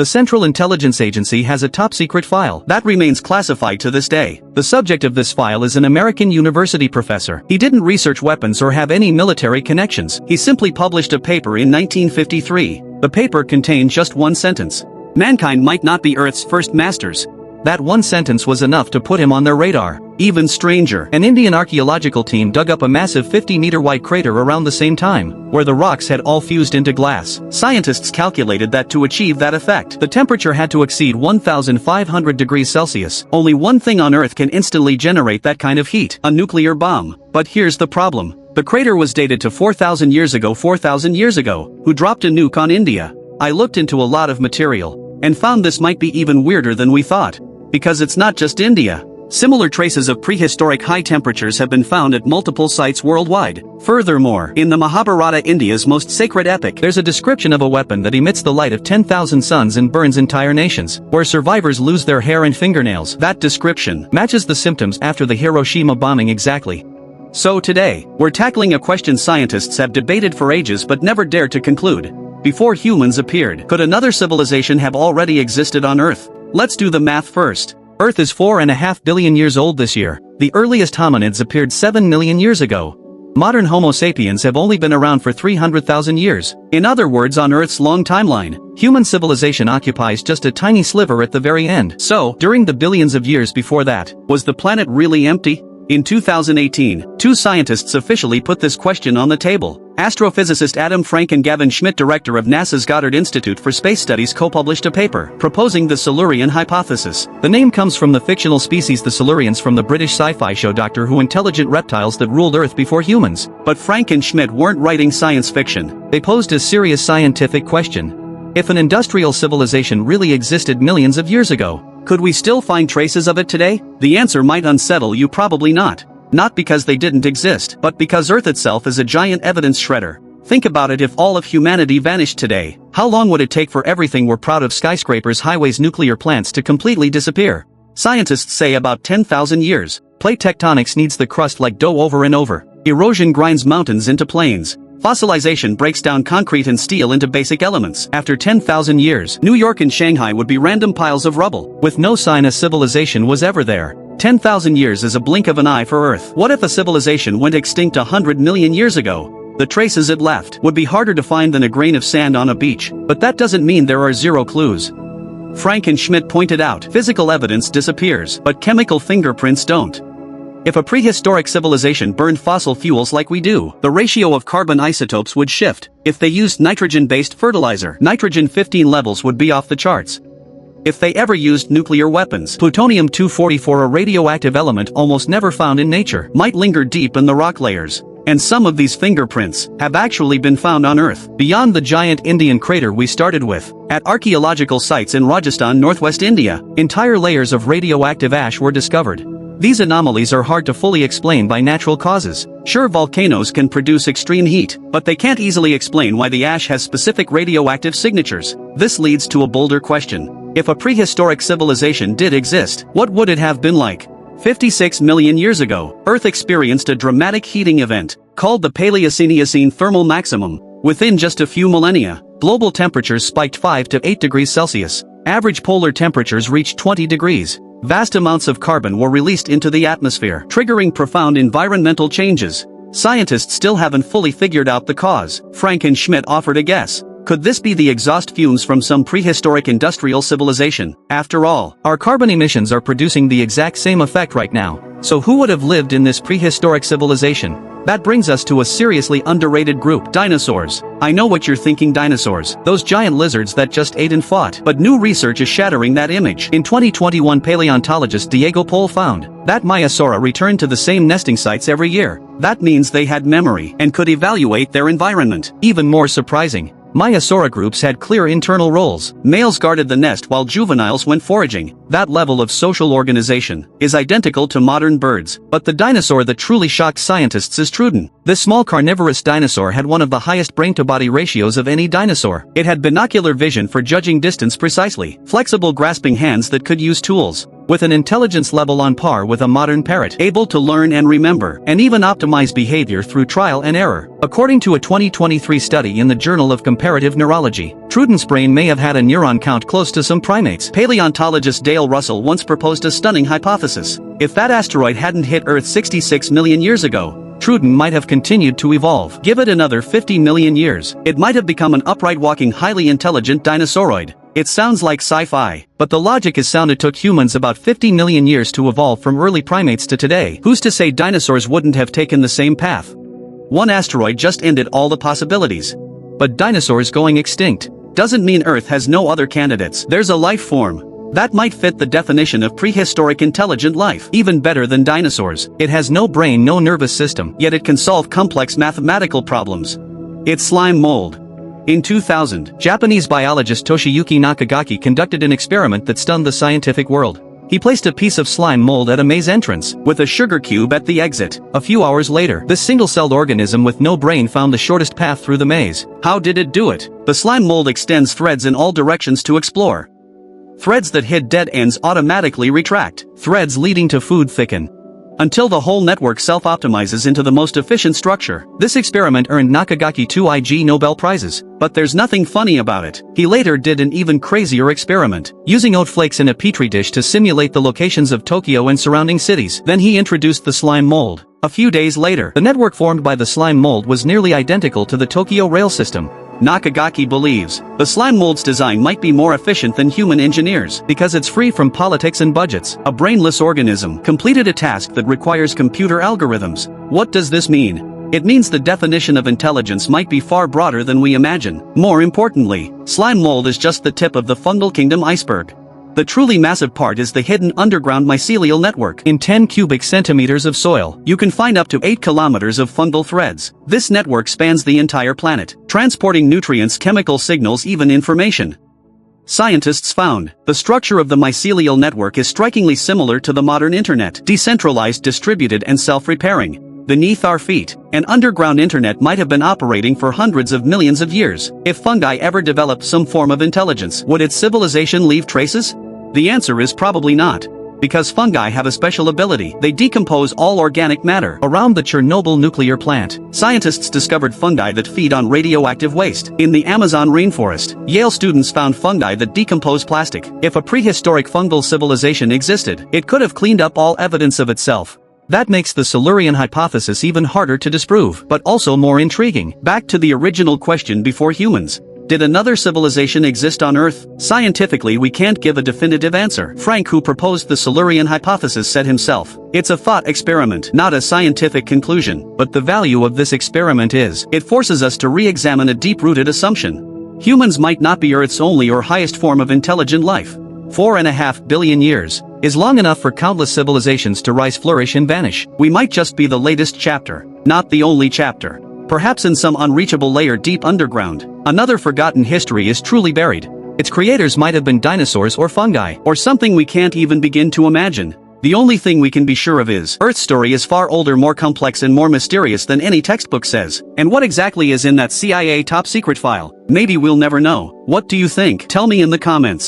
The Central Intelligence Agency has a top-secret file that remains classified to this day. The subject of this file is an American university professor. He didn't research weapons or have any military connections. He simply published a paper in 1953. The paper contained just one sentence. Mankind might not be Earth's first masters. That one sentence was enough to put him on their radar. Even stranger, an Indian archaeological team dug up a massive 50-meter-wide crater around the same time, where the rocks had all fused into glass. Scientists calculated that to achieve that effect, the temperature had to exceed 1,500 degrees Celsius. Only one thing on Earth can instantly generate that kind of heat: a nuclear bomb. But here's the problem. The crater was dated to 4,000 years ago. Who dropped a nuke on India? I looked into a lot of material, and found this might be even weirder than we thought. Because it's not just India. Similar traces of prehistoric high temperatures have been found at multiple sites worldwide. Furthermore, in the Mahabharata, India's most sacred epic, there's a description of a weapon that emits the light of 10,000 suns and burns entire nations, where survivors lose their hair and fingernails. That description matches the symptoms after the Hiroshima bombing exactly. So today, we're tackling a question scientists have debated for ages but never dared to conclude. Before humans appeared, could another civilization have already existed on Earth? Let's do the math first. Earth is 4.5 billion years old this year. The earliest hominids appeared 7 million years ago. Modern Homo sapiens have only been around for 300,000 years. In other words, on Earth's long timeline, human civilization occupies just a tiny sliver at the very end. So, during the billions of years before that, was the planet really empty? In 2018, two scientists officially put this question on the table. Astrophysicist Adam Frank and Gavin Schmidt, director of NASA's Goddard Institute for Space Studies, co-published a paper proposing the Silurian Hypothesis. The name comes from the fictional species the Silurians from the British sci-fi show Doctor Who, intelligent reptiles that ruled Earth before humans. But Frank and Schmidt weren't writing science fiction. They posed a serious scientific question. If an industrial civilization really existed millions of years ago, could we still find traces of it today? The answer might unsettle you. Probably not. Not because they didn't exist, but because Earth itself is a giant evidence shredder. Think about it: if all of humanity vanished today, how long would it take for everything we're proud of, skyscrapers, highways, nuclear plants, to completely disappear? Scientists say about 10,000 years. Plate tectonics kneads the crust like dough over and over. Erosion grinds mountains into plains. Fossilization breaks down concrete and steel into basic elements. After 10,000 years, New York and Shanghai would be random piles of rubble, with no sign a civilization was ever there. 10,000 years is a blink of an eye for Earth. What if a civilization went extinct 100 million years ago? The traces it left would be harder to find than a grain of sand on a beach, but that doesn't mean there are zero clues. Frank and Schmidt pointed out, physical evidence disappears, but chemical fingerprints don't. If a prehistoric civilization burned fossil fuels like we do, the ratio of carbon isotopes would shift. If they used nitrogen-based fertilizer, nitrogen-15 levels would be off the charts. If they ever used nuclear weapons, plutonium-244, a radioactive element almost never found in nature, might linger deep in the rock layers. And some of these fingerprints have actually been found on Earth, beyond the giant Indian crater we started with. At archaeological sites in Rajasthan, northwest India, entire layers of radioactive ash were discovered. These anomalies are hard to fully explain by natural causes. Sure, volcanoes can produce extreme heat, but they can't easily explain why the ash has specific radioactive signatures. This leads to a bolder question. If a prehistoric civilization did exist, what would it have been like? 56 million years ago, Earth experienced a dramatic heating event, called the Paleocene thermal maximum. Within just a few millennia, global temperatures spiked 5 to 8 degrees Celsius. Average polar temperatures reached 20 degrees. Vast amounts of carbon were released into the atmosphere, triggering profound environmental changes. Scientists still haven't fully figured out the cause. Frank and Schmidt offered a guess. Could this be the exhaust fumes from some prehistoric industrial civilization? After all, our carbon emissions are producing the exact same effect right now. So who would have lived in this prehistoric civilization? That brings us to a seriously underrated group: dinosaurs. I know what you're thinking: dinosaurs, those giant lizards that just ate and fought. But new research is shattering that image. In 2021, paleontologist Diego Pol found that Maiasaura returned to the same nesting sites every year. That means they had memory and could evaluate their environment. Even more surprising, Maiasaura groups had clear internal roles. Males guarded the nest while juveniles went foraging. That level of social organization is identical to modern birds. But the dinosaur that truly shocked scientists is Trudon. This small carnivorous dinosaur had one of the highest brain-to-body ratios of any dinosaur. It had binocular vision for judging distance precisely, flexible grasping hands that could use tools, with an intelligence level on par with a modern parrot, able to learn and remember, and even optimize behavior through trial and error. According to a 2023 study in the Journal of Comparative Neurology, Truden's brain may have had a neuron count close to some primates. Paleontologist Dale Russell once proposed a stunning hypothesis. If that asteroid hadn't hit Earth 66 million years ago, Truden might have continued to evolve. Give it another 50 million years, it might have become an upright walking highly intelligent dinosauroid. It sounds like sci-fi, but the logic is sound. It took humans about 50 million years to evolve from early primates to today. Who's to say dinosaurs wouldn't have taken the same path? One asteroid just ended all the possibilities. But dinosaurs going extinct doesn't mean Earth has no other candidates. There's a life form that might fit the definition of prehistoric intelligent life. Even better than dinosaurs, it has no brain, no nervous system, yet it can solve complex mathematical problems. It's slime mold. In 2000, Japanese biologist Toshiyuki Nakagaki conducted an experiment that stunned the scientific world. He placed a piece of slime mold at a maze entrance, with a sugar cube at the exit. A few hours later, this single-celled organism with no brain found the shortest path through the maze. How did it do it? The slime mold extends threads in all directions to explore. Threads that hit dead ends automatically retract. Threads leading to food thicken, until the whole network self-optimizes into the most efficient structure. This experiment earned Nakagaki 2 Ig Nobel Prizes. But there's nothing funny about it. He later did an even crazier experiment, using oat flakes in a petri dish to simulate the locations of Tokyo and surrounding cities. Then he introduced the slime mold. A few days later, the network formed by the slime mold was nearly identical to the Tokyo rail system. Nakagaki believes the slime mold's design might be more efficient than human engineers because it's free from politics and budgets. A brainless organism completed a task that requires computer algorithms. What does this mean? It means the definition of intelligence might be far broader than we imagine. More importantly, slime mold is just the tip of the fungal kingdom iceberg. The truly massive part is the hidden underground mycelial network. In 10 cubic centimeters of soil, you can find up to 8 kilometers of fungal threads. This network spans the entire planet, transporting nutrients, chemical signals, even information. Scientists found the structure of the mycelial network is strikingly similar to the modern internet, decentralized, distributed, and self-repairing. Beneath our feet, an underground internet might have been operating for hundreds of millions of years. If fungi ever developed some form of intelligence, would its civilization leave traces? The answer is probably not. Because fungi have a special ability, they decompose all organic matter. Around the Chernobyl nuclear plant, scientists discovered fungi that feed on radioactive waste. In the Amazon rainforest, Yale students found fungi that decompose plastic. If a prehistoric fungal civilization existed, it could have cleaned up all evidence of itself. That makes the Silurian hypothesis even harder to disprove, but also more intriguing. Back to the original question before humans. Did another civilization exist on Earth? Scientifically, we can't give a definitive answer. Frank, who proposed the Silurian hypothesis, said himself, "It's a thought experiment, not a scientific conclusion." But the value of this experiment is, it forces us to re-examine a deep-rooted assumption. Humans might not be Earth's only or highest form of intelligent life. 4.5 billion years is long enough for countless civilizations to rise, flourish, and vanish. We might just be the latest chapter, not the only chapter. Perhaps in some unreachable layer deep underground, another forgotten history is truly buried. Its creators might have been dinosaurs or fungi, or something we can't even begin to imagine. The only thing we can be sure of is, Earth's story is far older, more complex, and more mysterious than any textbook says. And what exactly is in that CIA top secret file? Maybe we'll never know. What do you think? Tell me in the comments.